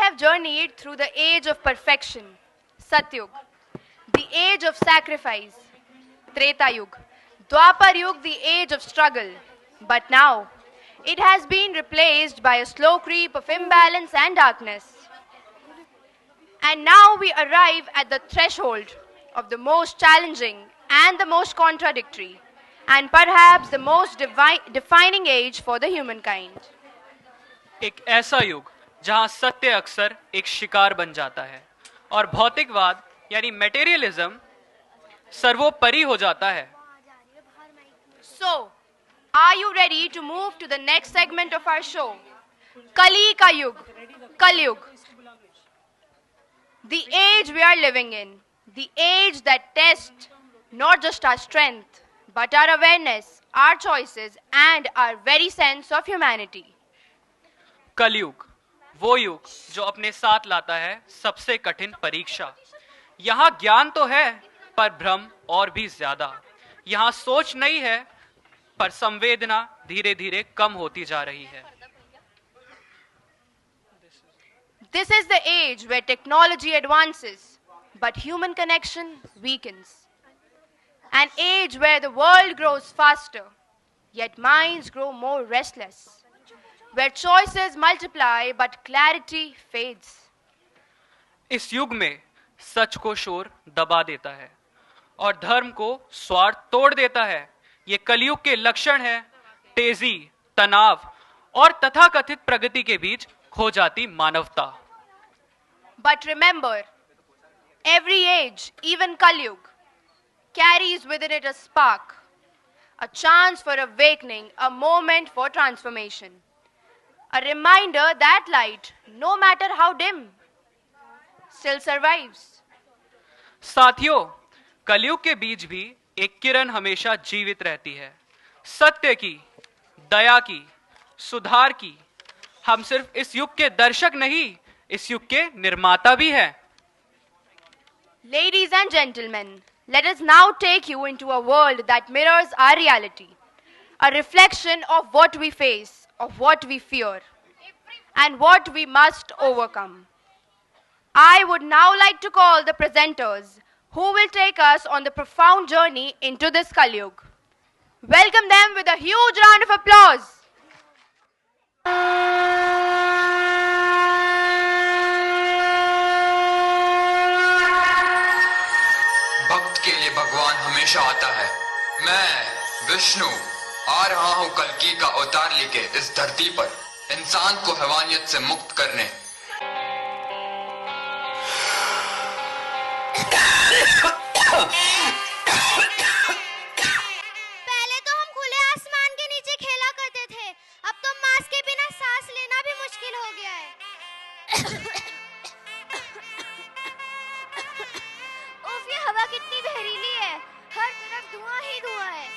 have journeyed through the age of perfection, Satyug, the age of sacrifice, Treta Yug, Dwapar Yug, the age of struggle. But now, it has been replaced by a slow creep of imbalance and darkness. And now we arrive at the threshold of the most challenging and the most contradictory, and perhaps the most defining age for the humankind. एक ऐसा युग जहां सत्य अक्सर एक शिकार बन जाता है और भौतिकवाद यानी मटेरियलिज्म सर्वोपरि हो जाता है. So, are you ready to move to the next segment of our show? Kali Ka Yug, Kalyug. The age we are living in, the age that tests not just our strength, but our awareness, our choices, and our very sense of humanity. कलयुग, वो युग जो अपने साथ लाता है सबसे कठिन परीक्षा. यहाँ ज्ञान तो है पर भ्रम और भी ज्यादा. यहाँ सोच नहीं है पर संवेदना धीरे धीरे कम होती जा रही है. This is the age where technology advances, but human connection weakens. An age where the world grows faster, yet minds grow more restless. Where choices multiply, but clarity fades. इस युग में सच को शोर दबा देता है और धर्म को स्वार्थ तोड़ देता है. ये कलयुग के लक्षण है. तेजी, तनाव और तथाकथित प्रगति के बीच खो जाती मानवता. But remember, every age, even Kalyug, carries within it a spark, a chance for awakening, a moment for transformation. A reminder that light, no matter how dim, still survives. साथियों, कलयुग के बीच भी एक किरण हमेशा जीवित रहती है. सत्य की, दया की, सुधार की. हम सिर्फ इस युग के दर्शक नहीं, इस युग के निर्माता भी हैं. Ladies and gentlemen, let us now take you into a world that mirrors our reality, a reflection of what we face, of what we fear, and what we must overcome. I would now like to call the presenters who will take us on the profound journey into this Kalyug. Welcome them with a huge round of applause. भक्त के लिए भगवान हमेशा आता है. मैं विष्णु आ रहा हूँ कल्कि का अवतार लेके इस धरती पर, इंसान को हैवानियत से मुक्त करने. पहले तो हम खुले आसमान के नीचे खेला करते थे, अब तो मास्क के बिना सांस लेना भी मुश्किल हो गया है. उफ, ये हवा कितनी जहरीली है, हर तरफ धुआं ही धुआं है.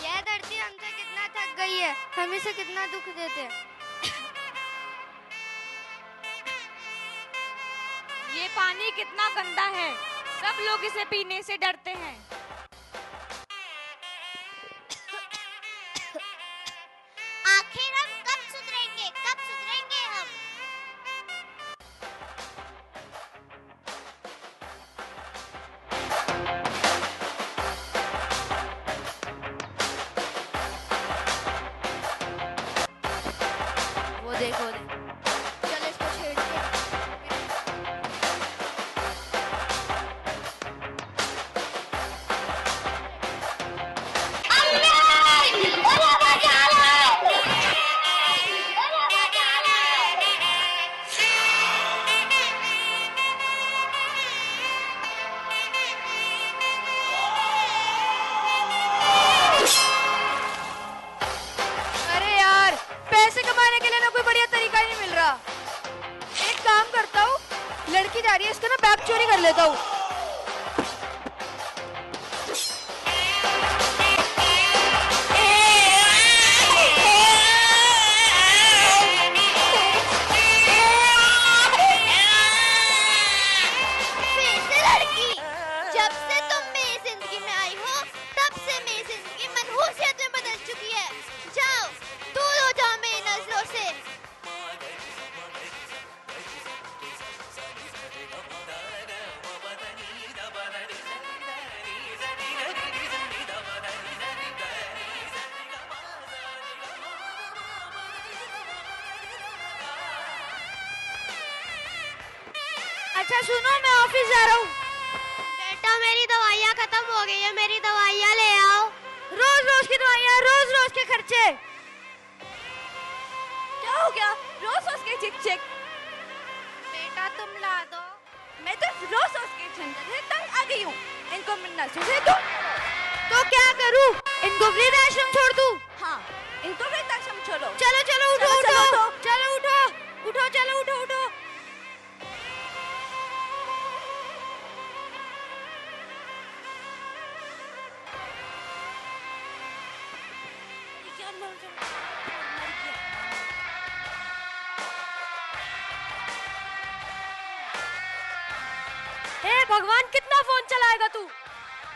यह धरती हमसे कितना थक गई है, हम इसे कितना दुख देते हैं. ये पानी कितना गंदा है, सब लोग इसे पीने से डरते हैं. आखिर हम कब सुधरेंगे, कब सुधरेंगे हम? वो देखो, चलो इसको छेड़ते हैं. अरे यार, पैसे कमाने के लिए ना कोई बढ़िया तरीका ही नहीं मिल रहा. एक काम करता हूँ, लड़की जा रही है, इसका ना बैग चोरी कर लेता हूँ. फिर से लड़की, जब से तुम मेरी जिंदगी में आई हो, तब से मेरी जिंदगी मनहूसियत में बदल चुकी है. जाओ, सुनो, मैं ऑफिस जा रहा हूँ। बेटा मेरी दवाइयाँ खत्म हो गई है, मेरी दवाइयाँ ले आओ। रोज रोज की दवाइयाँ, रोज रोज के खर्चे। क्या हो गया? रोज रोज के चिक चिक। बेटा तुम ला दो। मैं तो रोज रोज के झंझट से तंग आ गई हूँ। इनको मिलना से दूर। तो क्या करूँ? इनको वृद्धाश्रम छोड़ दूँ? हाँ, इनको वृद्धाश्रम छोड़ो। चलो चलो उठो उठो, चलो उठो उठो, चलो उठो उठो। हे भगवान, कितना फोन चलाएगा तू?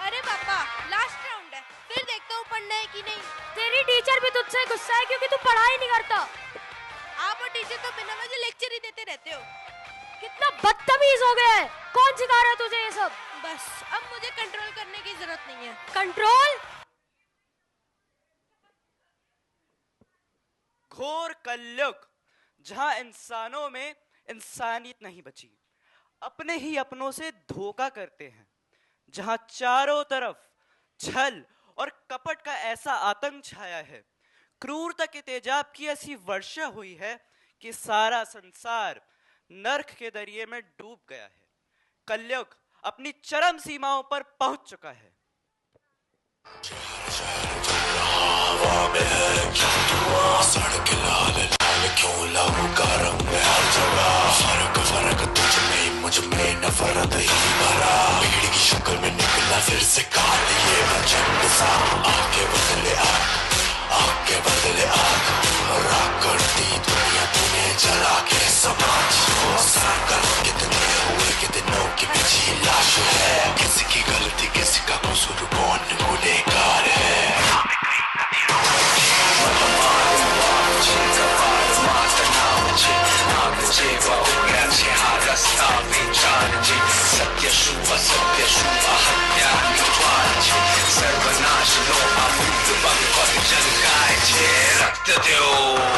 अरे पापा, लास्ट राउंड है, फिर देखता हूँ पढ़ना है कि नहीं। तेरी टीचर भी तुझसे गुस्सा है क्योंकि तू पढ़ाई नहीं करता। आप और टीचर तो बिना वजह लेक्चर ही देते रहते हो। कितना बदतमीज हो गया है। कौन सिखा रहा है तुझे ये सब? बस अब मुझे कंट्रोल करने की जरूरत नहीं है। कंट्रोल? घोर कलयुग, जहां इंसानों में इंसानियत नहीं बची, अपने ही अपनों से धोखा करते हैं, जहां चारों तरफ छल और कपट का ऐसा आतंक छाया है, क्रूरता के तेजाब की ऐसी वर्षा हुई है कि सारा संसार नर्क के दरिये में डूब गया है। कलयुग अपनी चरम सीमाओं पर पहुंच चुका है। सड़क लाल लाल क्यों लहू का रंग में हर जगह, फर्क फर्क तुझ में मुझ में नफरत ही भरा, भीड़ की शक्ल में निकला फिर से काट ये प्रचंड सा, आगे बदले आग, आगे बदले आग, राख करती दुनिया तूने जला के समाज, सर्कल कितने हुए कितनों की बिछी लाश है, किसी की गलती किसी का कसूर, कौन गुनहगार है। सत्य शुभ हत्या सर्वनाश लो अमृत बग जल गाय रक्त दो।